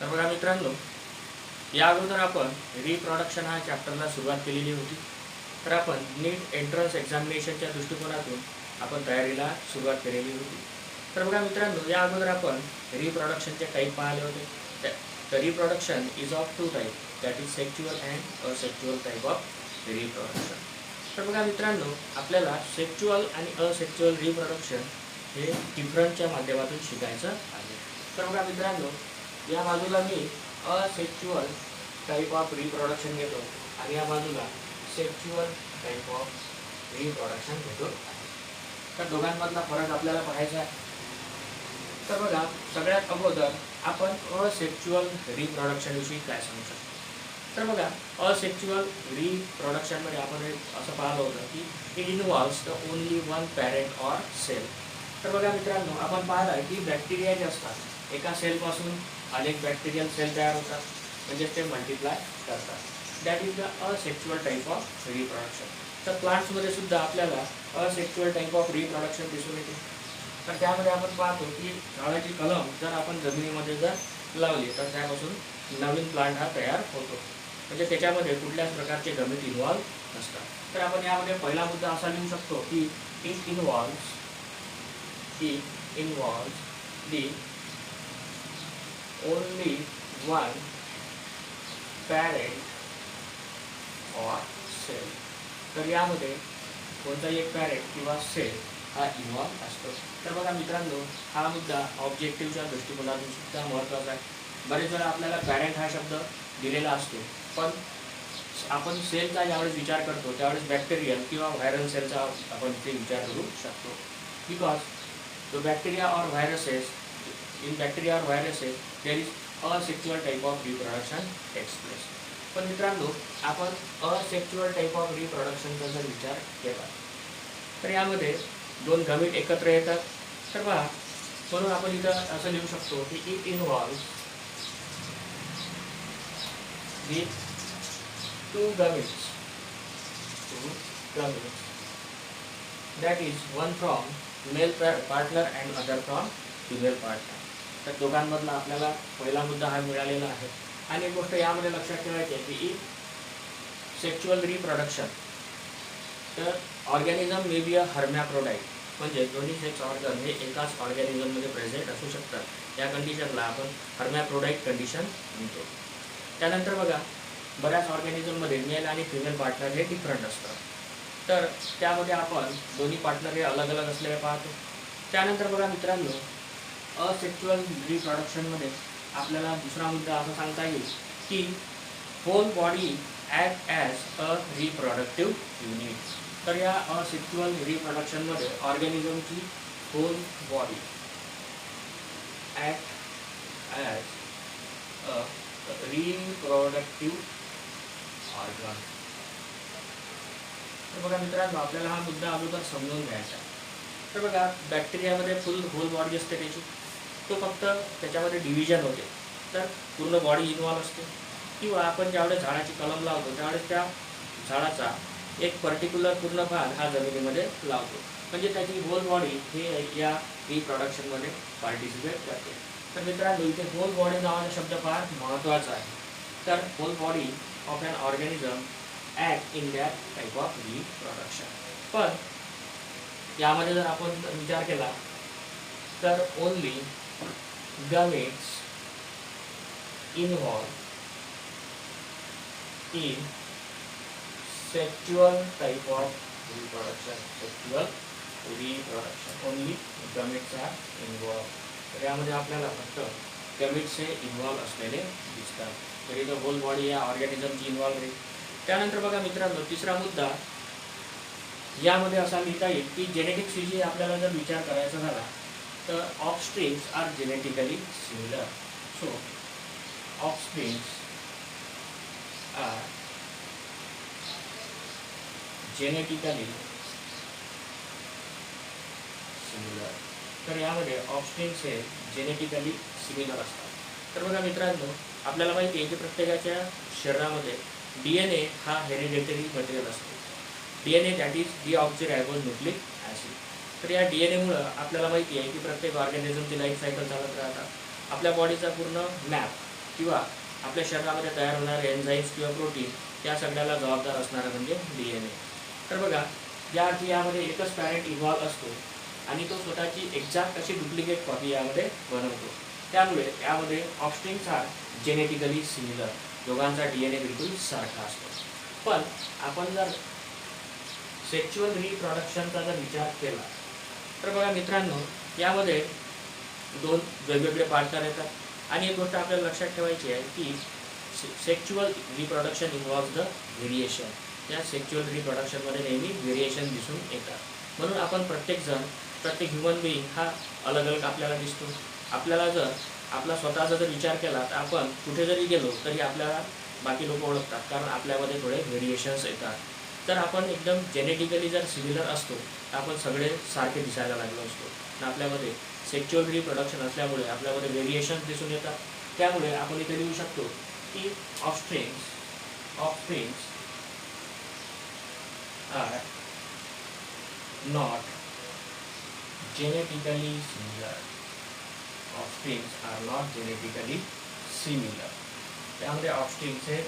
तर बघा मित्रांनो, या अगोदर आपण रिप्रोडक्शन हा चॅप्टरला सुरुवात केलेली होती. तर आपण नीट एंट्रन्स एक्झामिनेशनच्या दृष्टिकोनातून आपण तयारीला सुरुवात केलेली होती. तर बघा मित्रांनो, या अगोदर आपण रिप्रोडक्शनचे टाईप पाहिले होते. तर reproduction is of two type, that is sexual and asexual type of reproduction. तर बघा मित्रांनो, आपल्याला सेक्च्युअल आणि असेक्च्युअल रिप्रोडक्शन हे डिफरंटच्या माध्यमातून शिकायचं आहे. तर बघा मित्रांनो, या बाजूला मी असेक्च्युअल टाईप ऑफ रिप्रोडक्शन घेतो आणि या बाजूला सेक्च्युअल टाईप ऑफ रिप्रोडक्शन घेतो. तर दोघांमधला फरक आपल्याला पाहायचा आहे. तर बघा, सगळ्यात अगोदर आपण असेक्च्युअल रिप्रोडक्शनविषयी काय सांगू शकतो. तर बघा, असेक्च्युअल रिप्रोडक्शनमध्ये आपण असं पाहिलं होतं की it involves the only one parent or cell. तर बघा मित्रांनो, आपण पाहिलं आहे की बॅक्टेरिया जे असतात, एका सेलपासून अनेक बॅक्टेरियल सेल तयार होतात, म्हणजे ते मल्टिप्लाय करतात. That is the asexual type of reproduction. तर प्लांट्समध्ये सुद्धा आपल्याला असेक्च्युअल टाईप ऑफ रिप्रोडक्शन दिसून येते. तर त्यामध्ये आपण पाहतो की झाडाची कलम जर आपण जमिनीमध्ये जर लावली तर त्यापासून नवीन प्लांट हा तयार होतो, म्हणजे त्याच्यामध्ये कुठल्याच प्रकारचे गमिट इन्व्हॉल्व नसतात. तर आपण यामध्ये पहिला मुद्दा असा लिहू शकतो की it involves the only one parent or cell. तर यामध्ये कोणताही एक पॅरेंट किंवा सेल हा इन्व्हॉल्व असतो. तर बघा मित्रांनो, हा मुद्दा ऑब्जेक्टिव्हच्या दृष्टिकोनातून सुद्धा महत्त्वाचा आहे. बरेच वेळा आपल्याला पॅरेंट हा शब्द दिलेला असतो, पण आपण सेलचा ज्यावेळेस विचार करतो त्यावेळेस बॅक्टेरियल किंवा व्हायरल सेलचा आपण इथे विचार करू शकतो. Because the bacteria or viruses there is asexual type of reproduction takes place. पण मित्रांनो, आपण असेक्च्युअल टाईप ऑफ रिप्रोडक्शनचा जर विचार केला तर यामध्ये दोन गमिट एकत्र येतात. तर पहा, म्हणून आपण इथं असं लिहू शकतो की it involves the two gametes that is one from male partner and other from female partner. तर दोघांमधला आपल्याला पहिला मुद्दा हा मिळालेला आहे. आणि एक गोष्ट यामध्ये लक्षात ठेवायची आहे की इन सेक्च्युअल रिप्रोडक्शन तर ऑर्गॅनिझम मे बी अ हर्मॅफ्रोडाईट, म्हणजे दोन्ही सेक्स ऑर्गन हे एकाच ऑर्गॅनिझममध्ये प्रेझेंट असू शकतात. या कंडिशनला आपण हर्मॅफ्रोडाईट कंडिशन म्हणतो. त्यानंतर बघा, बऱ्याच ऑर्गॅनिझममध्ये मेल आणि फिमेल पार्टनर हे डिफरंट असतात. तर त्यामध्ये आपण दोन्ही पार्टनर हे अलग अलग असलेले पाहतो. त्यानंतर बघा मित्रांनो, असेक्च्युअल रिप्रोडक्शनमध्ये आपल्याला दुसरा मुद्दा असा सांगता येईल की whole body act as a reproductive unit. तर या असेक्च्युअल रिप्रोडक्शनमध्ये ऑर्गॅनिझमची whole body act as a reproductive organ. तर बघा मित्रांनो, आपल्याला हा मुद्दा अगोदर समजून घ्यायचा आहे. तर बघा, बॅक्टेरियामध्ये फुल होल बॉडी असते त्याची, तो फक्त त्याच्यामध्ये डिव्हिजन होते, तर पूर्ण बॉडी इन्व्हॉल्व असते. किंवा आपण ज्यावेळेस झाडाची कलम लावतो त्यावेळेस त्या झाडाचा एक पर्टिक्युलर पूर्ण भाग हा जमिनीमध्ये लावतो, म्हणजे त्याची होल बॉडी हे या रिप्रोडक्शनमध्ये पार्टिसिपेट करते. तर मित्रांनो, इथे होल बॉडी नावाचा शब्द फार महत्त्वाचा आहे. तर whole body of an organism act in that type of reproduction. पण यामध्ये जर आपण विचार केला तर only gametes involved in sexual type of reproduction. Only gametes are involved. तर यामध्ये आपल्याला फक्त गमेट्स हे इन्व्हॉल्व असलेले दिसतात, तरी तो होल बॉडी या ऑर्गॅनिझमची इन्व्हॉल्व आहे. त्यानंतर बघा मित्रांनो, तिसरा मुद्दा यामध्ये असा लिहिता येईल की जेनेटिक्सविषयी आपल्याला जर विचार करायचा झाला तर offsprings are genetically similar. So offsprings are genetically similar. तर यामध्ये ऑफस्प्रिंग्स हे जेनेटिकली सिमिलर असतात. तर बघा मित्रांनो, आपल्याला माहिती आहे की प्रत्येकाच्या शरीरामध्ये DNA हा हेरिडेटरी मटेरियल असतो. DNA that is deoxyribonucleic acid. तर या DNA आपल्याला माहिती आहे की प्रत्येक ऑर्गॅनिझमची लाईफ सायकल चालत राहतात. आपल्या बॉडीचा पूर्ण मॅप किंवा आपल्या शरीरामध्ये तयार होणारे एन्झाईम्स किंवा प्रोटीन या सगळ्याला जबाबदार असणारं म्हणजे DNA. तर बघा, या अर्थी यामध्ये एकच पॅरेंट इन्व्हॉल्व असतो आणि तो स्वतःची एक्झॅक्ट अशी डुप्लिकेट कॉपी यामध्ये बनवतो. त्यामुळे यामध्ये ऑफस्प्रिंग्स आर जेनेटिकली सिमिलर, दोघांचा DNA बिलकुल सारखा असतो. पण आपण जर सेक्शुअल रिप्रोडक्शनचा जर विचार केला तर बघा मित्रांनो, यामध्ये दोन वेगवेगळे पार्टनर येतात आणि एक गोष्ट आपल्याला लक्षात ठेवायची आहे की sexual reproduction involves the variation. या सेक्शुअल रिप्रोडक्शनमध्ये नेहमी व्हेरिएशन दिसून येतात. म्हणून आपण प्रत्येक ह्युमन बिईंग हा अलग अलग आपल्याला दिसतो. आपल्याला जर आपला स्वतःचा जर विचार केला तर आपण कुठे जरी गेलो तरी आपल्याला बाकी लोक ओळखतात, कारण आपल्यामध्ये थोडे व्हेरिएशन्स येतात. तर आपण एकदम जेनेटिकली जर सिमिलर असतो तर आपण सगळे सारखे दिसायला लागलो असतो. आणि आपल्यामध्ये सेक्शुअल रिप्रोडक्शन असल्यामुळे आपल्यामध्ये व्हेरिएशन्स दिसून येतात. त्यामुळे आपण इथे लिहू शकतो की offsprings are not genetically similar. Offsprings are not genetically similar. त्यामध्ये ऑफस्प्रिंग्स हे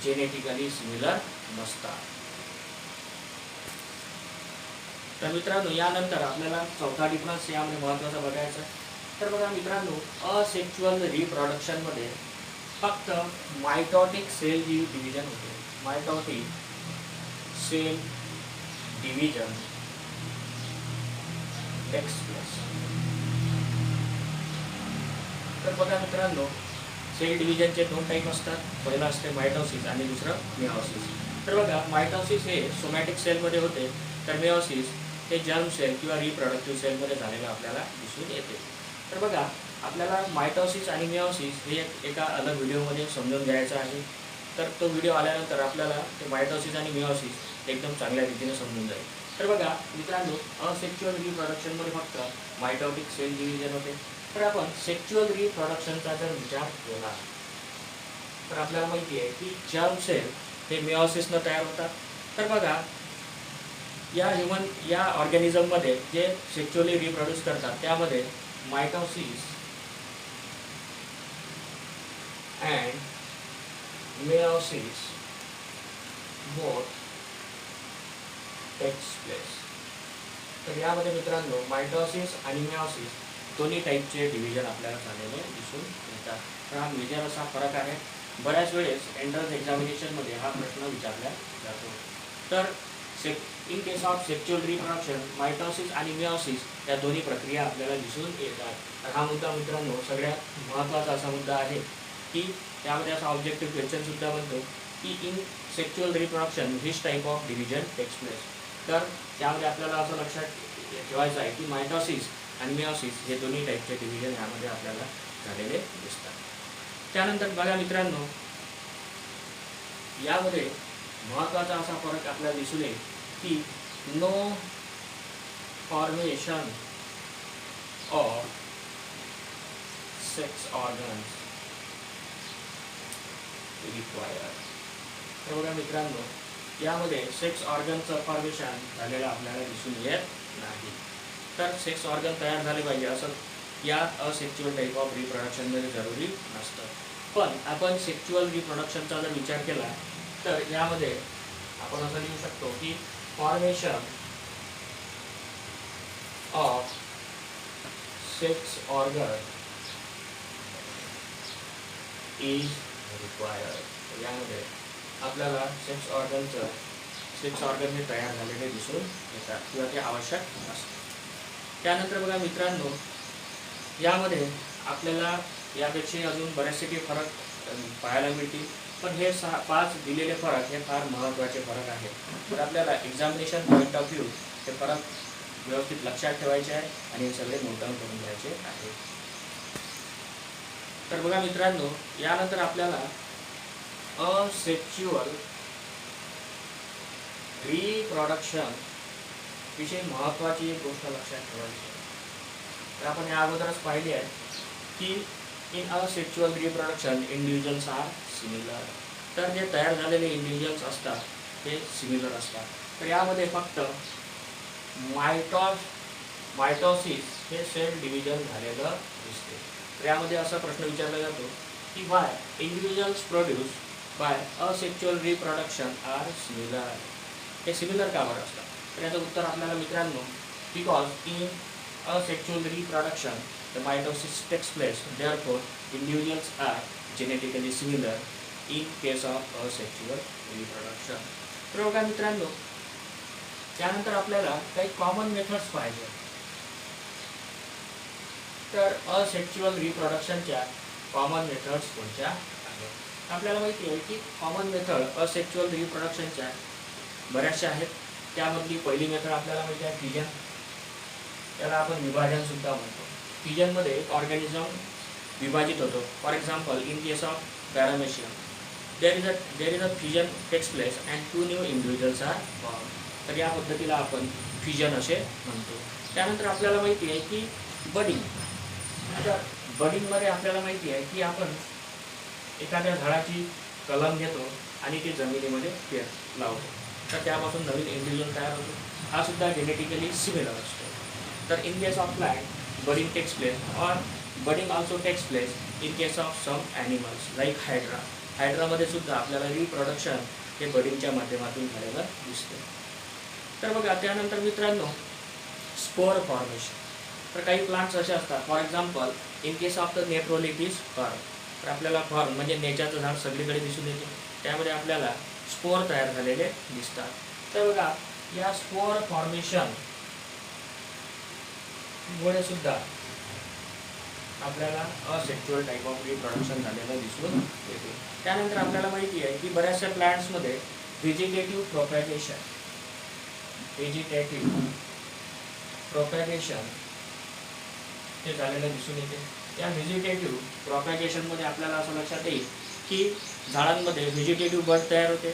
जेनेटिकली सिमिलर नसतात. तर मित्रांनो, यानंतर आपल्याला चौथा डिफरन्स यामध्ये महत्त्वाचा बघायचा आहे. तर बघा मित्रांनो, असेक्शुअल रिप्रोडक्शनमध्ये फक्त मायटॉटिक सेल डिव्हिजन होते. Mitotic cell division takes place. तर बघा मित्रांनो, सेल डिव्हिजनचे दोन टाईप असतात. पहिलं असते मायटॉसिस आणि दुसरं मिओसिस. तर बघा, मायटॉसिस हे सोमॅटिक सेलमध्ये होते, तर मिओसिस हे जर्म सेल किंवा रिप्रोडक्टिव्ह सेलमध्ये झालेलं आपल्याला दिसून येते. तर बघा, आपल्याला मायटॉसिस आणि मिओसिस हे एका अलग व्हिडिओमध्ये समजून घ्यायचं आहे. तर तो व्हिडिओ आल्यानंतर आपल्याला ते मायटॉसिस आणि मिओसिस एकदम चांगल्या रीतीने समजून जाईल. तर बघा मित्रांनो, असेक्शुअल रिप्रोडक्शनमध्ये फक्त मायटॉटिक सेल डिव्हिजन होते. तर आपण सेक्शुअल रिप्रोडक्शनचा जर विचार केला तर आपल्याला माहिती आहे की जर्म सेल हे मिओसिसनं तयार होतात. तर बघा, या ऑर्गॅनिझममध्ये जे सेक्शुअली रिप्रोड्यूस करतात त्यामध्ये mitosis and meiosis both takes place. तर यामध्ये मित्रांनो, मायटॉसिस आणि मिओसिस दोन्ही टाईपचे डिव्हिजन आपल्याला झालेले दिसून येतात. तर हा मेजर असा फरक आहे. बऱ्याच वेळेस एंट्रन्स एक्झामिनेशनमध्ये हा प्रश्न विचारला जातो. तर in case of sexual reproduction, mitosis आणि मिओसिस या दोन्ही प्रक्रिया आपल्याला दिसून येतात. तर हा मुद्दा मित्रांनो सगळ्यात महत्त्वाचा असा मुद्दा आहे की त्यामध्ये असा ऑब्जेक्टिव्ह क्वेश्चनसुद्धा बनतो की in sexual reproduction which type of division takes place. तर त्यामध्ये आपल्याला असं लक्षात ठेवायचं आहे की मायटॉसिस आणि मिओसिस हे दोन्ही टाईपचे डिव्हिजन यामध्ये आपल्याला झालेले दिसतात. त्यानंतर बघा मित्रांनो, यामध्ये महत्त्वाचा असा फरक आपल्याला दिसून येईल की no formation of sex organs required. तर बघा मित्रांनो, यामध्ये सेक्स ऑर्गनचं फॉर्मेशन झालेलं आपल्याला दिसून येत नाही. तर सेक्स ऑर्गन तयार झाले पाहिजे असं या असेक्शुअल टाईप ऑफ रिप्रोडक्शनमध्ये जरुरी नसतं. पण आपण सेक्शुअल रिप्रोडक्शनचा जर विचार केला तर यामध्ये आपण असं लिहू शकतो की formation of sex organ is required. यामध्ये आपल्याला सेक्स ऑर्गन हे तयार झालेले दिसून येतात किंवा ते आवश्यक असतं. त्यानंतर बघा मित्रांनो, यामध्ये आपल्याला यापेक्षा अजून बरेचसे फरक पाहायला मिळतील. पण हे 5 दिलेले फरक हे फार महत्त्वाचे फरक आहेत. तर आपल्याला एक्झामिनेशन पॉईंट ऑफ व्ह्यू हे फरक व्यवस्थित लक्षात ठेवायचे आहे आणि हे सगळे नोट डाऊन करून घ्यायचे आहे. तर बघा मित्रांनो, यानंतर आपल्याला असेक्शुअल रिप्रोडक्शन विषयी महत्त्वाची एक गोष्ट लक्षात ठेवायची आहे. तर आपण या अगोदरच पाहिली आहे की in asexual reproduction individuals are similar. तर जे तयार झालेले इंडिव्हिज्युअल्स असतात ते सिमिलर असतात. तर यामध्ये फक्त मायटॉसिस हे सेल डिव्हिजन झालेलं दिसते. तर यामध्ये असा प्रश्न विचारला जातो की why individuals produced by asexual reproduction are similar. हे सिमिलर का बरं असतात? तर याचं उत्तर आपल्याला मित्रांनो, because in asexual reproduction the mitosis takes place, therefore individuals are genetically similar in case of asexual reproduction. तर बघा मित्रांनो, त्यानंतर आपल्याला काही कॉमन मेथड्स पाहिजे. तर असेक्च्युअल रिप्रोडक्शनच्या कॉमन मेथड्स कोणत्या आहेत? आपल्याला माहिती आहे की कॉमन मेथड असेक्च्युअल रिप्रोडक्शनच्या बऱ्याचशा आहेत. त्यामधली पहिली मेथड आपल्याला माहिती आहे फिजन. त्याला आपण विभाजन सुद्धा म्हणतो. फिजनमध्ये एक ऑर्गॅनिझम विभाजित होतो. For example in case of paramecium there is a fission takes place and 2 new individuals are form. तर या पद्धतीला आपण फिजन असे म्हणतो. त्यानंतर आपल्याला माहिती आहे की बडिंग. तर बडिंगमध्ये आपल्याला माहिती आहे की आपण एखाद्या झाडाची कलम घेतो आणि ती जमिनीमध्ये पेर लावतो. तर त्यापासून नवीन इंडिव्हिज्युअल तयार होतो. हा सुद्धा जेनेटिकली सिमिलर असतो. तर in case of plant budding takes place और budding also takes place in case of some animals like hydra. हायड्रामध्ये सुद्धा आपल्याला रिप्रोडक्शन हे बडिंगच्या माध्यमातून झालेलं दिसतं. तर बघा त्यानंतर मित्रांनो स्पोर फॉर्मेशन. तर काही प्लांट्स असे असतात, for example in case of the nephrolepis fern. तर आपल्याला फर्न म्हणजे नेच्याचं झाड सगळीकडे दिसून येते. त्यामध्ये आपल्याला स्पोर तयार झालेले दिसतात. तर बघा या स्पोर फॉर्मेशन मुळे सुद्धा आपल्याला असेक्च्युअल टाईप ऑफ रिप्रोडक्शन झालेलं दिसून येते. त्यानंतर आपल्याला माहिती आहे की बऱ्याचशा प्लांट्समध्ये व्हेजिटेटिव्ह प्रोपॅगेशन हे झालेलं दिसून येते. या व्हेजिटेटिव्ह प्रोपॅगेशनमध्ये आपल्याला असं लक्षात येईल की झाडांमध्ये व्हेजिटेटिव्ह बड तयार होते.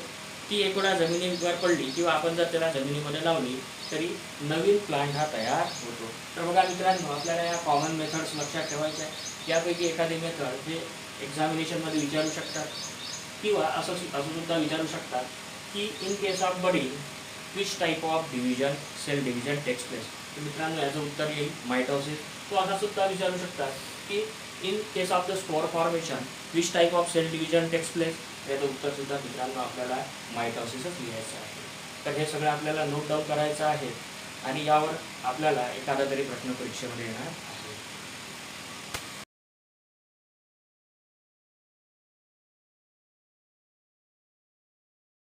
ती एकदा जमिनीवर पडली किंवा आपण जर त्याला जमिनीमध्ये लावली तरी नवीन प्लांट हा तयार होतो. तर बघा मित्रांनो, आपल्याला या कॉमन मेथड्स लक्षात ठेवायच्या आहे. यापैकी एखादी मेथड हे एक्झामिनेशनमध्ये विचारू शकतात किंवा असं सुद्धा विचारू शकतात की in case of budding which type of division cell division takes place. तर मित्रांनो याचं उत्तर येईल मायटोसिस. तो असा सुद्धा विचारू शकतात की in case of the spore formation which type of cell division takes place. याचं उत्तर सुद्धा मित्रांनो आपल्याला मायटोसिसच लिहायचं आहे. तर हे सगळं आपल्याला नोट डाऊन करायचं आहे आणि यावर आपल्याला एखादा तरी प्रश्न परीक्षेमध्ये येणार